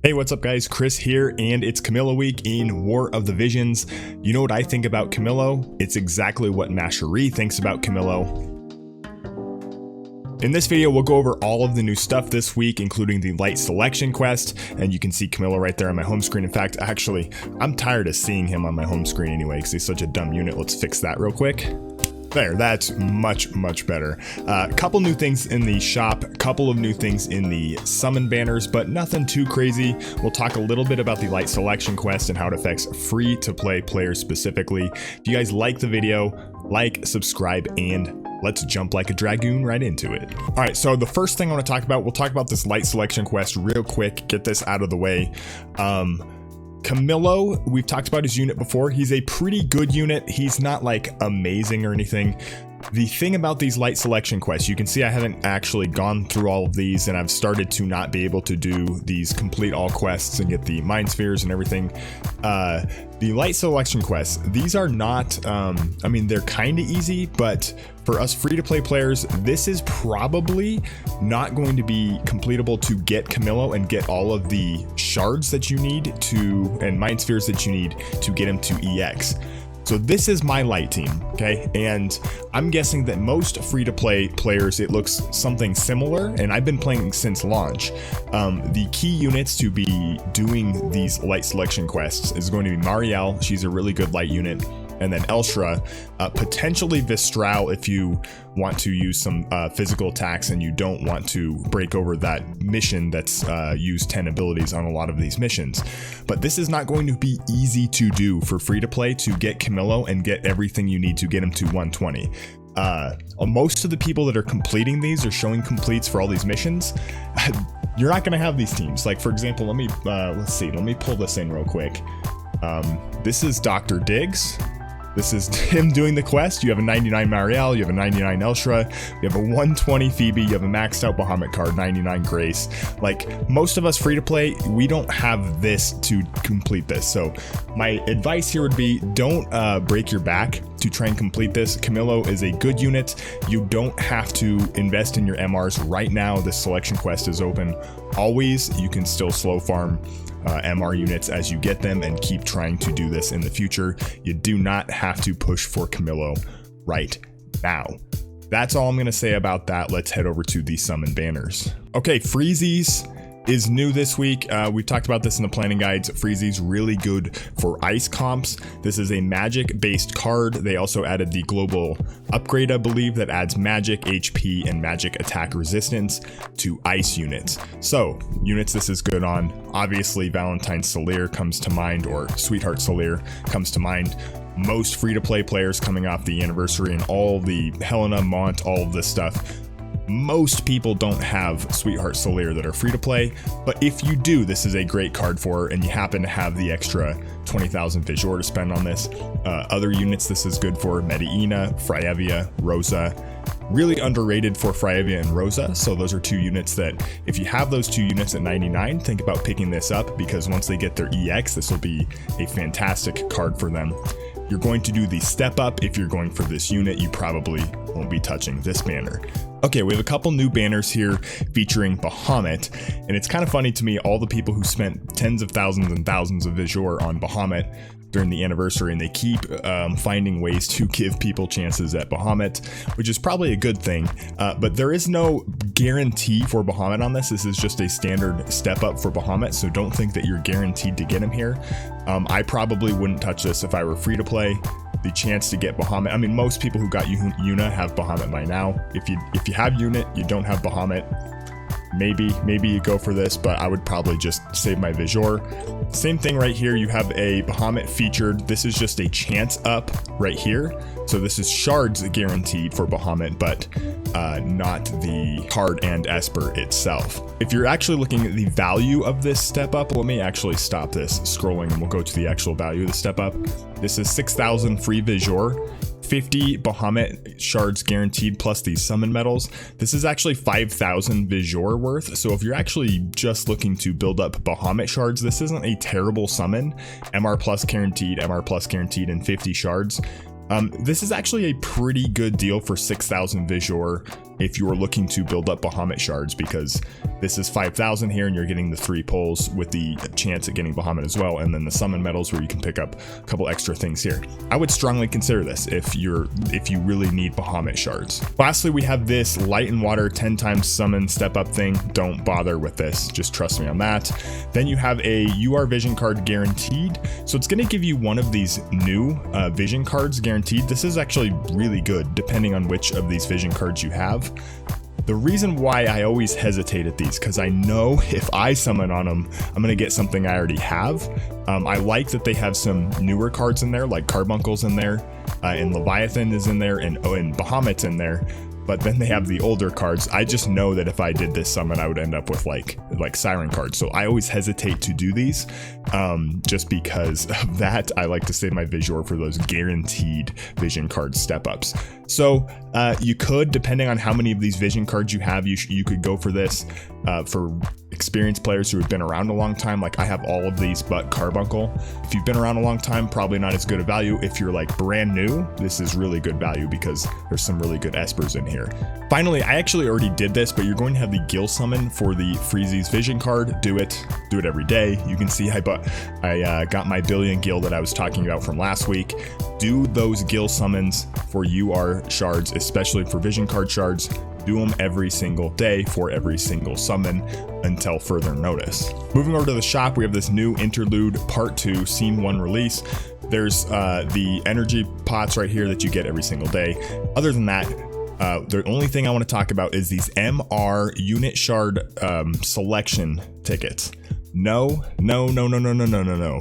Hey, what's up guys? Chris here, and it's Camillo week in War of the Visions. You know what I think about Camillo? It's exactly what Mashery thinks about Camillo. In this video, we'll go over all of the new stuff this week, including the light selection quest, and you can see Camillo right there on my home screen. In fact, actually, I'm tired of seeing him on my home screen anyway, because he's such a dumb unit. Let's fix that real quick. There, that's much better. Couple new things in the shop, couple of new things in the summon banners, but nothing too crazy. We'll talk a little bit about the light selection quest and how it affects free to play players specifically. If you guys like the video, like, subscribe, and let's jump like a dragoon right into it. All right, so the first thing I want to talk about, we'll talk about this light selection quest real quick, get this out of the way. Camillo, we've talked about his unit before. He's a pretty good unit. He's not like amazing or anything. The thing about these light selection quests, you can see I haven't actually gone through all of these, and I've started to not be able to do these complete all quests and get the mind spheres and everything. The light selection quests, these are not, I mean, they're kind of easy, but for us free-to-play players, this is probably not going to be completable to get Camillo and get all of the shards that you need to, and mind spheres that you need to get him to EX. So this is my light team, okay? And I'm guessing that most free-to-play players, it looks something similar, and I've been playing since launch. The key units to be doing these light selection quests is going to be Marielle. She's a really good light unit. And then Elshra, potentially Vistral if you want to use some physical attacks and you don't want to break over that mission that's used 10 abilities on a lot of these missions. But this is not going to be easy to do for free to play to get Camillo and get everything you need to get him to 120. Most of the people that are completing these or showing completes for all these missions, you're not going to have these teams. Like, for example, let me pull this in real quick. This is Dr. Diggs. This is him doing the quest. You have a 99 Marielle, you have a 99 Elshra, you have a 120 Phoebe, you have a maxed out Bahamut card, 99 Grace. Like most of us free to play, we don't have this to complete this. So my advice here would be don't break your back to try and complete this. Camillo is a good unit. You don't have to invest in your MRs right now. This selection quest is open. Always, you can still slow farm MR units as you get them and keep trying to do this in the future. You do not have to push for Camillo right now. That's all I'm going to say about that. Let's head over to the summon banners. Okay, Freezies is new this week. We've talked about this in the planning guides. Freezies really good for ice comps. This is a magic based card. They also added the global upgrade, I believe, that adds magic, HP, and magic attack resistance to ice units. So units this is good on, obviously Valentine Solir comes to mind, or Sweetheart Solir comes to mind. Most free-to-play players coming off the anniversary and all the Helena, Mont, all of this stuff, most people don't have Sweetheart Solir that are free to play, but if you do, this is a great card for, and you happen to have the extra 20,000 Vizor to spend on this. Other units this is good for: Medina, Frievia, Rosa. Really underrated for Frievia and Rosa, so those are two units that if you have those two units at 99, think about picking this up, because once they get their EX, this will be a fantastic card for them. You're going to do the step up. If you're going for this unit, you probably won't be touching this banner. Okay, we have a couple new banners here featuring Bahamut, and it's kind of funny to me, all the people who spent tens of thousands and thousands of Vizor on Bahamut during the anniversary, and they keep finding ways to give people chances at Bahamut, which is probably a good thing, but there is no guarantee for Bahamut on this. This is just a standard step up for Bahamut, so don't think that you're guaranteed to get him here. I probably wouldn't touch this if I were free to play. The chance to get Bahamut, I mean, most people who got Yuna have Bahamut by now. If you have unit, you don't have Bahamut, maybe you go for this, but I would probably just save my Vizor. Same thing right here, you have a Bahamut featured. This is just a chance up right here. So this is shards guaranteed for Bahamut, but not the card and Esper itself. If you're actually looking at the value of this step up, let me actually stop this scrolling and we'll go to the actual value of the step up. This is 6,000 free Vizor, 50 Bahamut shards guaranteed plus these summon medals. This is actually 5,000 Vizor worth. So if you're actually just looking to build up Bahamut shards, this isn't a terrible summon. MR plus guaranteed, and 50 shards. This is actually a pretty good deal for 6,000 Visual if you are looking to build up Bahamut shards, because this is 5,000 here and you're getting the 3 pulls with the chance at getting Bahamut as well, and then the summon medals where you can pick up a couple extra things here. I would strongly consider this if you really need Bahamut shards. Lastly, we have this light and water 10 times summon step up thing. Don't bother with this, just trust me on that. Then you have a UR vision card guaranteed, so it's going to give you one of these new vision cards guaranteed. This is actually really good depending on which of these vision cards you have. The reason why I always hesitate at these, because I know if I summon on them, I'm going to get something I already have. I like that they have some newer cards in there, like Carbuncle's in there, and Leviathan is in there, and Bahamut's in there. But then they have the older cards. I just know that if I did this summon, I would end up with like Siren cards. So I always hesitate to do these, just because of that. I like to save my Visual for those guaranteed vision card step ups. So you could, depending on how many of these vision cards you have, you could go for this. For experienced players who have been around a long time, like I have all of these but Carbuncle. If you've been around a long time, probably not as good a value. If you're like brand new, this is really good value because there's some really good Espers in here. Finally, I actually already did this, but you're going to have the Gil summon for the Freezy's vision card. Do it every day. You can see I got my billion Gil that I was talking about from last week. Do those Gil summons for UR shards, especially for vision card shards. Do them every single day for every single summon until further notice. Moving over to the shop, we have this new Interlude Part 2 Scene 1 release. There's the energy pots right here that you get every single day. Other than that, the only thing I want to talk about is these MR unit shard selection tickets. No.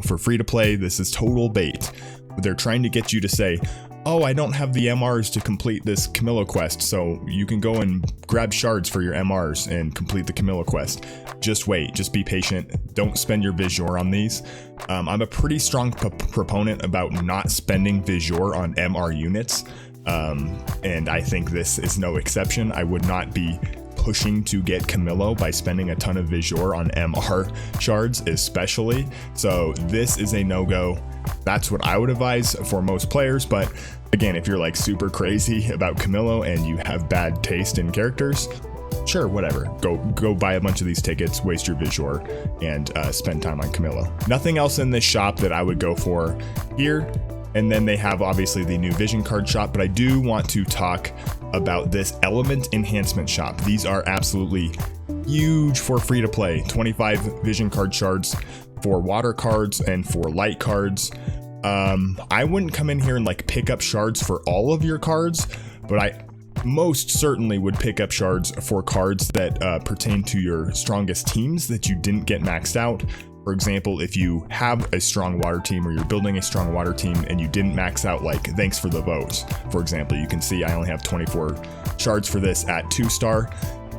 For free to play, this is total bait. They're trying to get you to say, oh, I don't have the MRs to complete this Camillo quest, so you can go and grab shards for your MRs and complete the Camillo quest. Just wait, just be patient. Don't spend your Visual on these. I'm a pretty strong proponent about not spending Visual on MR units, and I think this is no exception. I would not be pushing to get Camillo by spending a ton of Visual on MR shards especially. So this is a no-go. That's what I would advise for most players, but again, if you're like super crazy about Camillo and you have bad taste in characters, sure, whatever. Go buy a bunch of these tickets, waste your Visual, and spend time on Camillo. Nothing else in this shop that I would go for here. And then they have obviously the new vision card shop, but I do want to talk about this element enhancement shop. These are absolutely huge for free to play. 25 vision card shards for water cards and for light cards. I wouldn't come in here and like pick up shards for all of your cards, but I most certainly would pick up shards for cards that pertain to your strongest teams that you didn't get maxed out. For example, if you have a strong water team or you're building a strong water team and you didn't max out, like thanks for the votes, for example, you can see I only have 24 shards for this at 2-star.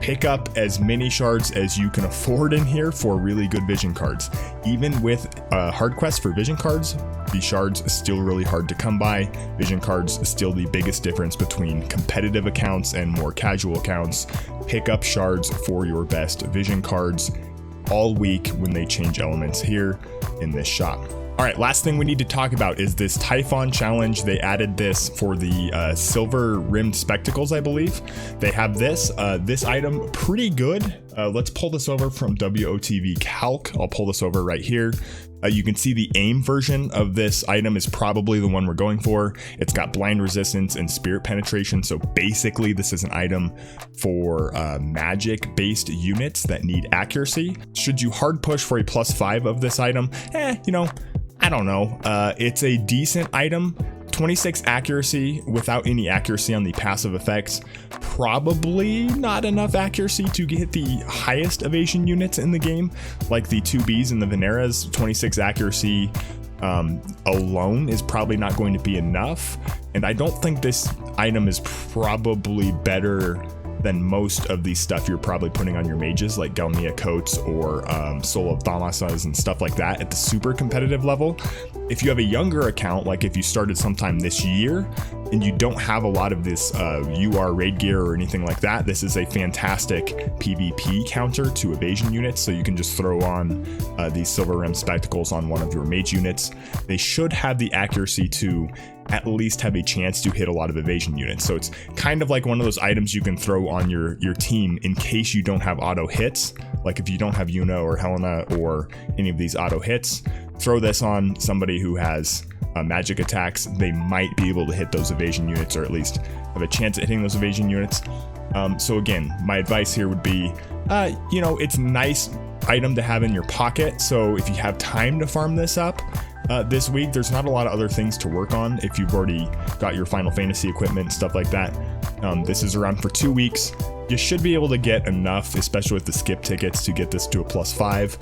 Pick up as many shards as you can afford in here for really good vision cards. Even with hard quests for vision cards, the shards are still really hard to come by. Vision cards is still the biggest difference between competitive accounts and more casual accounts. Pick up shards for your best vision cards all week when they change elements here in this shop. All right, last thing we need to talk about is this Typhon challenge. They added this for the silver rimmed spectacles, I believe. They have this item pretty good. Let's pull this over from WotV Calc. I'll pull this over right here. You can see the aim version of this item is probably the one we're going for. It's got blind resistance and spirit penetration. So basically this is an item for magic based units that need accuracy. Should you hard push for a +5 of this item? I don't know. It's a decent item. 26 accuracy without any accuracy on the passive effects. Probably not enough accuracy to get the highest evasion units in the game, like the 2Bs and the Veneras. 26 accuracy alone is probably not going to be enough. And I don't think this item is probably better than most of the stuff you're probably putting on your mages, like Galmia coats or Soul of Thamasas and stuff like that at the super competitive level. If you have a younger account, like if you started sometime this year, and you don't have a lot of this UR raid gear or anything like that, this is a fantastic PvP counter to evasion units. So you can just throw on these silver rim spectacles on one of your mage units. They should have the accuracy to at least have a chance to hit a lot of evasion units. So it's kind of like one of those items you can throw on your team in case you don't have auto hits. Like if you don't have Yuna or Helena or any of these auto hits, throw this on somebody who has magic attacks. They might be able to hit those evasion units, or at least have a chance at hitting those evasion units. So again, my advice here would be, you know, it's a nice item to have in your pocket. So if you have time to farm this up this week, there's not a lot of other things to work on if you've already got your Final Fantasy equipment and stuff like that. This is around for 2 weeks. You should be able to get enough, especially with the skip tickets, to get this to a +5.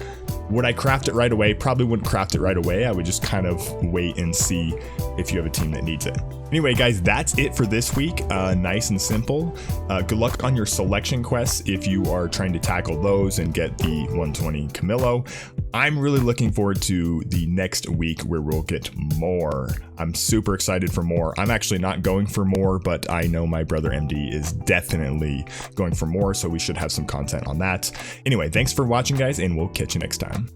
Would I craft it right away? Probably wouldn't craft it right away. I would just kind of wait and see if you have a team that needs it. Anyway, guys, that's it for this week. Nice and simple. Good luck on your selection quests if you are trying to tackle those and get the 120 Camillo. I'm really looking forward to the next week where we'll get more. I'm super excited for more. I'm actually not going for more, but I know my brother MD is definitely going for more, so we should have some content on that. Anyway, thanks for watching, guys, and we'll catch you next time.